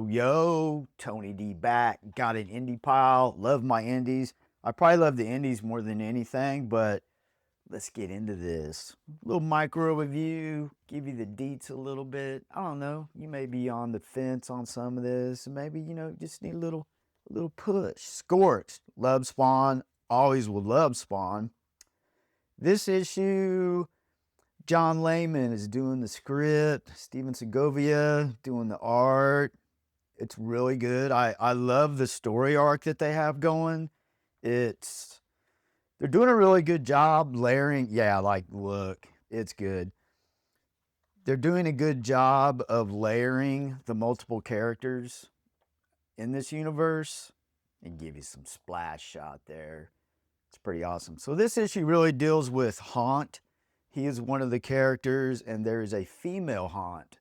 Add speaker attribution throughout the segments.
Speaker 1: Yo, Tony D back. Got an indie pile. Love my indies. I probably love the indies more than anything, but let's get into this. Little micro review, give you the deets a little bit. I don't know. You may be on the fence on some of this. Maybe, just need a little push. Scorched. Love Spawn. Always will love Spawn. This issue, John Layman is doing the script. Stephen Segovia doing the art. It's really good. I love the story arc that they have going. They're doing a really good job layering. Yeah, look, it's good. They're doing a good job of layering the multiple characters in this universe and give you some splash shot there. It's pretty awesome. So this issue really deals with Haunt. He is one of the characters, and there is a female Haunt.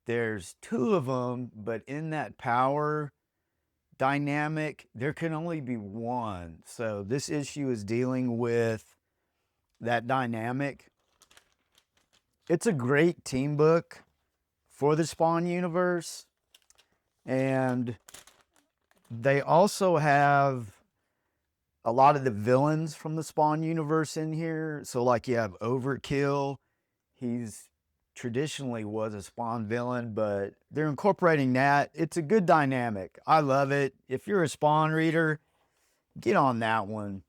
Speaker 1: There's two of them, but in that power dynamic, there can only be one. So this issue is dealing with that dynamic. It's a great team book for the Spawn universe. And they also have a lot of the villains from the Spawn universe in here. So like you have Overkill. He's traditionally was a Spawn villain, but they're incorporating that. It's a good dynamic. I love it. If you're a Spawn reader, get on that one.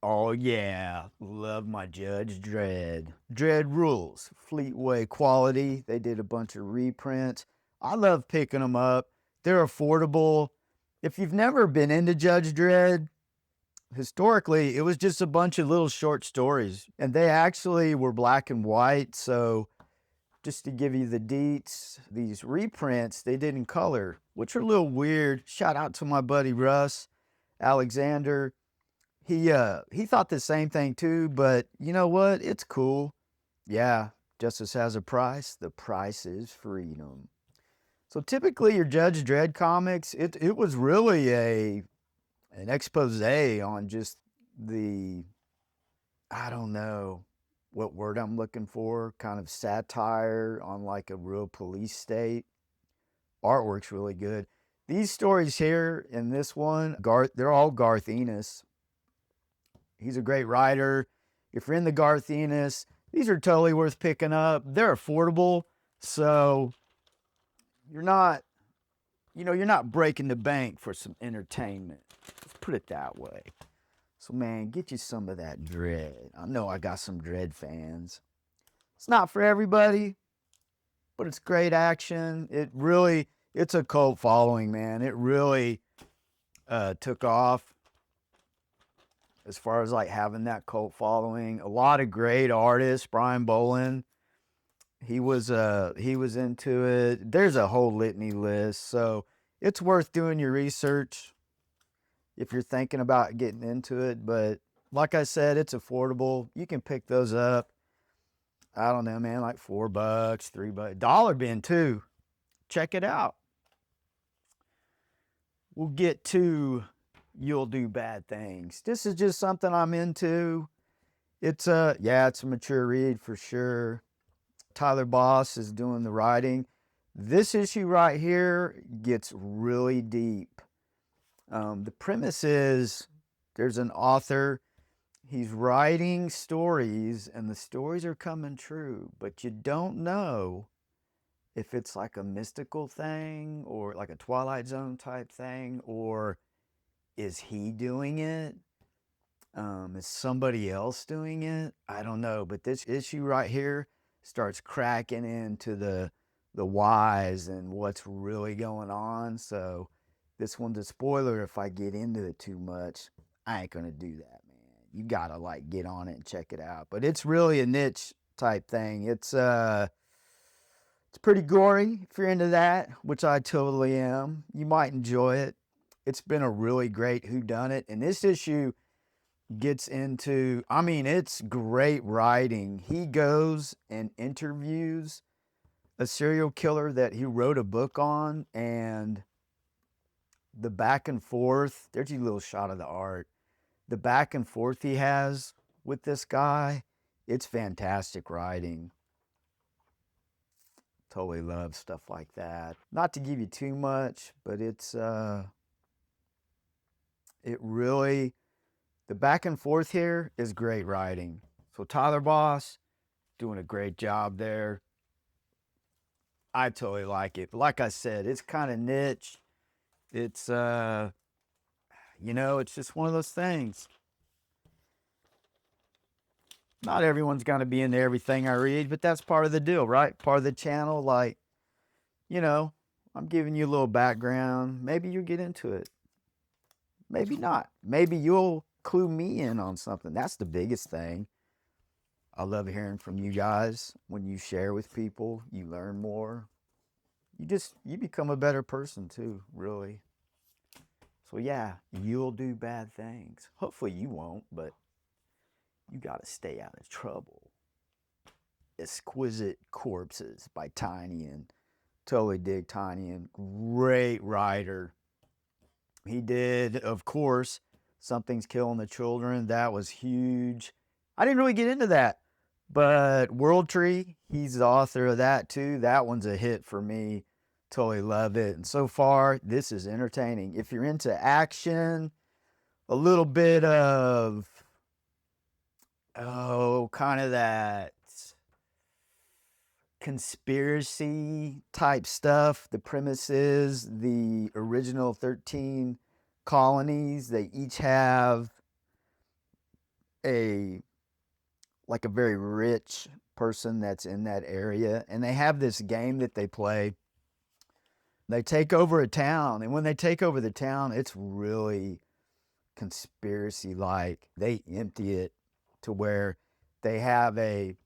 Speaker 1: Oh yeah, love my Judge Dredd. Dredd Rules, Fleetway quality. They did a bunch of reprints. I love picking them up. They're affordable. If you've never been into Judge Dredd, historically, it was just a bunch of little short stories, and they actually were black and white. So just to give you the deets, these reprints, they did in color, which are a little weird. Shout out to my buddy Russ Alexander. He thought the same thing too, but you know what? It's cool. Yeah, justice has a price. The price is freedom. So typically your Judge Dredd comics, it was really an expose on just I don't know what word I'm looking for, kind of satire on like a real police state. Artwork's really good. These stories here in this one, they're all Garth Ennis. He's a great writer. If you're in the Garth Ennis, these are totally worth picking up. They're affordable, so you're not breaking the bank for some entertainment. Let's put it that way. So, man, get you some of that Dredd. I know I got some Dredd fans. It's not for everybody, but it's great action. It's a cult following, man. It really took off as far as like having that cult following. A lot of great artists. Brian Bolin, he was into it. There's a whole litany list, so it's worth doing your research if you're thinking about getting into it. But like I said, it's affordable. You can pick those up. I don't know, man, like $4, $3, dollar bin too. Check it out. We'll get to You'll Do Bad Things. This is just something I'm into. It's a mature read for sure. Tyler Boss is doing the writing. This issue right here gets really deep. The premise is there's an author. He's writing stories, and the stories are coming true, but you don't know if it's like a mystical thing or like a Twilight Zone type thing, or is he doing it? Is somebody else doing it? I don't know, but this issue right here starts cracking into the whys and what's really going on. So this one's a spoiler if I get into it too much. I ain't gonna do that, man. You gotta like get on it and check it out. But it's really a niche type thing. It's pretty gory if you're into that, which I totally am. You might enjoy it. It's been a really great whodunit, and this issue gets into, it's great writing. He goes and interviews a serial killer that he wrote a book on, and the back and forth, there's a little shot of the art. The back and forth he has with this guy, it's fantastic writing. Totally love stuff like that. Not to give you too much, but it's it really, the back and forth here is great writing. So Tyler Boss doing a great job there. I totally like it. But like I said, it's kind of niche. It's you know, it's just one of those things. Not everyone's gonna be into everything I read, but that's part of the deal, right? Part of the channel. Like, you know, I'm giving you a little background. Maybe you'll get into it. Maybe not. Maybe you'll clue me in on something. That's the biggest thing. I love hearing from you guys. When you share with people, you learn more. You become a better person too, really. So yeah, you'll do bad things. Hopefully you won't, but you gotta stay out of trouble. Exquisite Corpses by Tynion. Totally dig Tynion. Great writer. He did, of course, Something's Killing the Children. That was huge. I didn't really get into that. But World Tree, he's the author of that too. That one's a hit for me. Totally love it. And so far, this is entertaining. If you're into action, a little bit of, kind of that conspiracy type stuff. The premise is the original 13 colonies, they each have a very rich person that's in that area, and they have this game that they play. They take over a town, and when they take over the town, it's really conspiracy like. They empty it to where they have the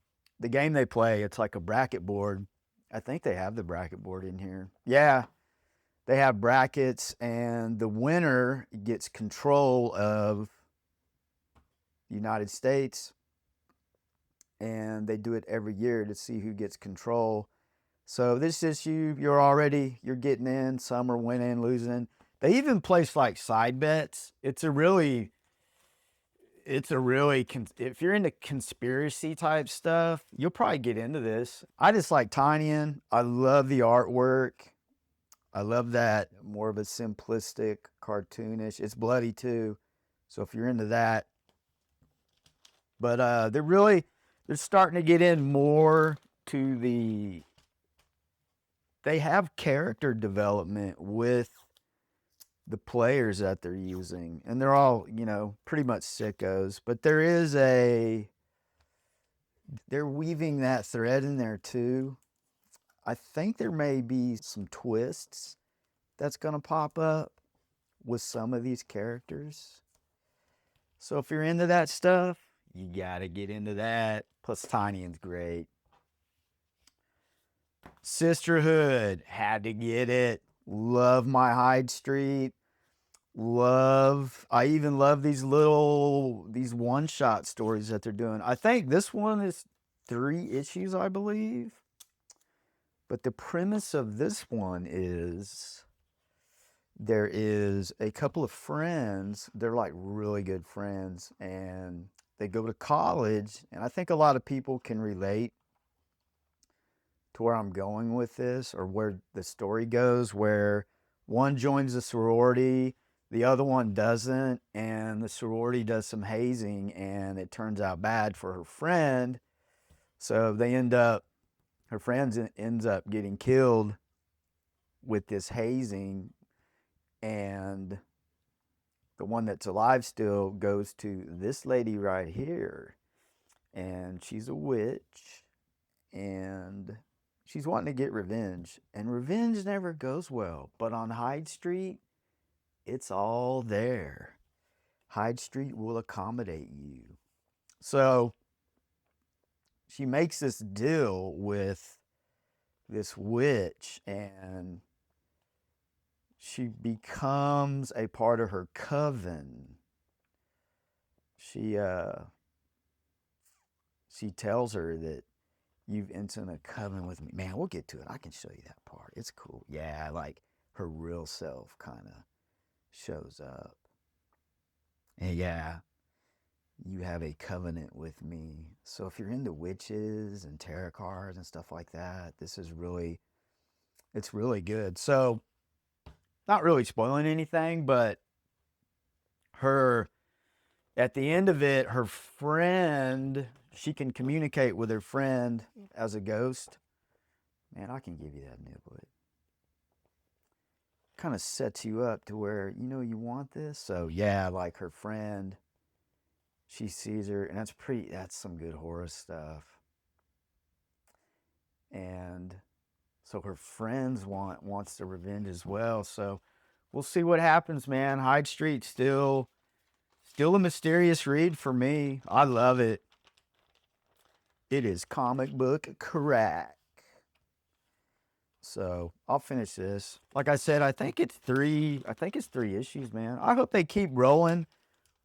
Speaker 1: game they play, it's like a bracket board. I think they have the bracket board in here. Yeah, they have brackets, and the winner gets control of the United States, and they do it every year to see who gets control. So this is you're getting in. Some are winning, losing. They even place like side bets. If you're into conspiracy type stuff, you'll probably get into this. I just like Tynion. I love the artwork. I love that more of a simplistic, cartoonish. It's bloody too, so if you're into that. But they're starting to get in more to the. They have character development with the players that they're using, and they're all, pretty much sickos, but they're weaving that thread in there too. I think there may be some twists that's going to pop up with some of these characters. So if you're into that stuff, you got to get into that. Plus Tynion's great. Sisterhood, had to get it. Love my Hyde Street. I even love these one-shot stories that they're doing. I think this one is 3 issues, I believe. But the premise of this one is there is a couple of friends. They're like really good friends, and they go to college. And I think a lot of people can relate to where I'm going with this, or where the story goes, where one joins a sorority, the other one doesn't, and the sorority does some hazing, and it turns out bad for her friend. So her friend ends up getting killed with this hazing, and the one that's alive still goes to this lady right here, and she's a witch, and she's wanting to get revenge, and revenge never goes well. But on Hyde Street, it's all there. Hyde Street will accommodate you. So she makes this deal with this witch, and she becomes a part of her coven. She tells her that you've entered a coven with me. Man, we'll get to it. I can show you that part. It's cool. Yeah, like her real self kind of shows up. And yeah, you have a covenant with me. So if you're into witches and tarot cards and stuff like that, this is really, it's really good. So, not really spoiling anything, but her, at the end of it, her friend, she can communicate with her friend as a ghost. Man, I can give you that niblet. Kind of sets you up to where, you know, you want this. So yeah, like her friend, she sees her, and that's some good horror stuff. And so her friends wants the revenge as well. So we'll see what happens, man. Hyde Street still a mysterious read for me. I love it. It is comic book crack. So I'll finish this. Like I said, I think it's three issues, man. I hope they keep rolling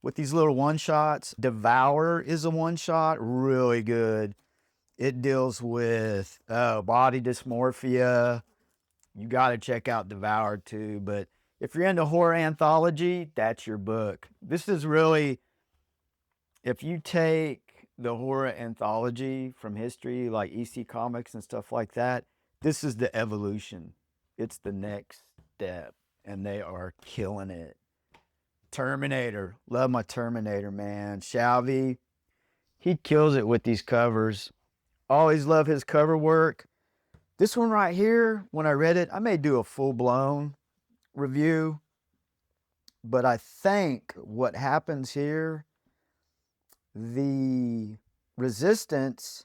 Speaker 1: with these little one-shots. Devour is a one-shot, really good. It deals with body dysmorphia. You got to check out Devour too. But if you're into horror anthology, that's your book. This is really, if you take the horror anthology from history, like EC Comics and stuff like that, this is the evolution. It's the next step, and they are killing it. Terminator. Love my Terminator, man. Shalvey, he kills it with these covers. Always love his cover work. This one right here, when I read it, I may do a full-blown review, but I think what happens here, the Resistance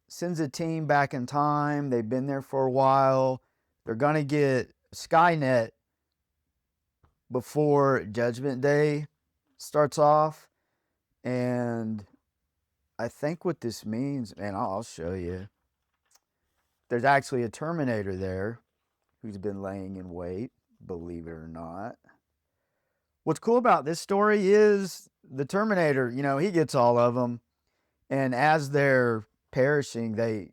Speaker 1: sends a team back in time. They've been there for a while. They're going to get Skynet before Judgment Day starts off. And I think what this means, man, I'll show you. There's actually a Terminator there who's been laying in wait, believe it or not. What's cool about this story is the Terminator, you know, he gets all of them. And as they're perishing, they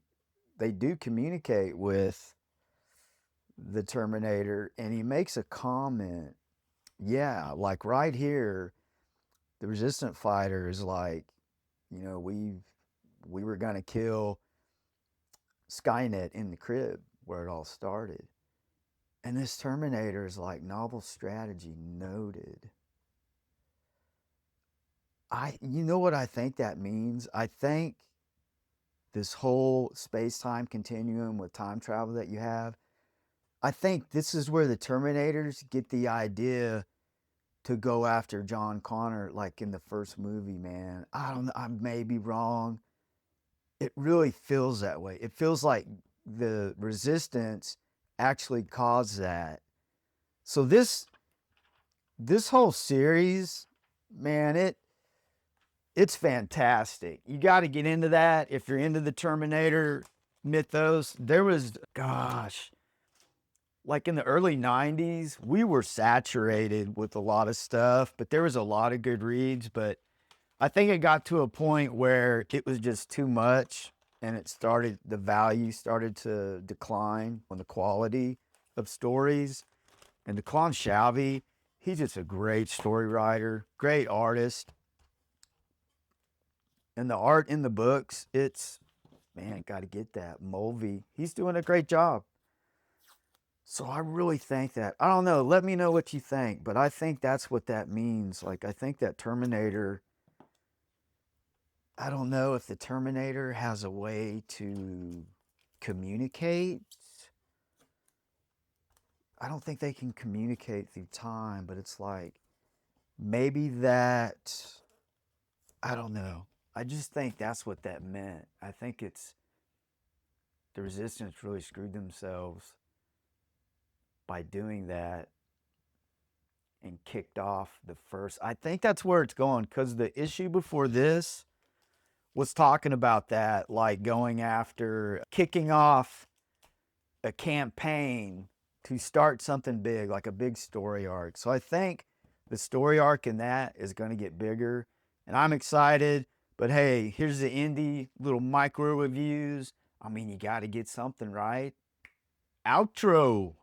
Speaker 1: do communicate with the Terminator, and he makes a comment. Yeah, like right here, the resistant fighter is like, you know, we were gonna kill Skynet in the crib where it all started. And this Terminator is like, novel strategy noted. You know what I think that means? I think this whole space-time continuum with time travel that you have, I think this is where the Terminators get the idea to go after John Connor, like in the first movie, man. I may be wrong. It really feels that way. It feels like the Resistance actually caused that. So this whole series, man, it's fantastic. You got to get into that if you're into the Terminator mythos. There was, gosh, like in the early 90s, we were saturated with a lot of stuff, but there was a lot of good reads. But I think it got to a point where it was just too much, and the value started to decline on the quality of stories. And Declan Shalvey, he's just a great story writer, great artist. And the art in the books, it's, man, got to get that. Mulvey, he's doing a great job. So I really think that, I don't know, let me know what you think, but I think that's what that means. Like, I think that Terminator, I don't know if the Terminator has a way to communicate. I don't think they can communicate through time, but it's like, maybe that, I don't know. I just think that's what that meant. I think it's the Resistance really screwed themselves by doing that and kicked off the first. I think that's where it's going, because the issue before this was talking about that, like going after, kicking off a campaign to start something big, like a big story arc. So I think the story arc in that is going to get bigger, and I'm excited. But hey, here's the indie little micro reviews. I mean, you got to get something right. Outro.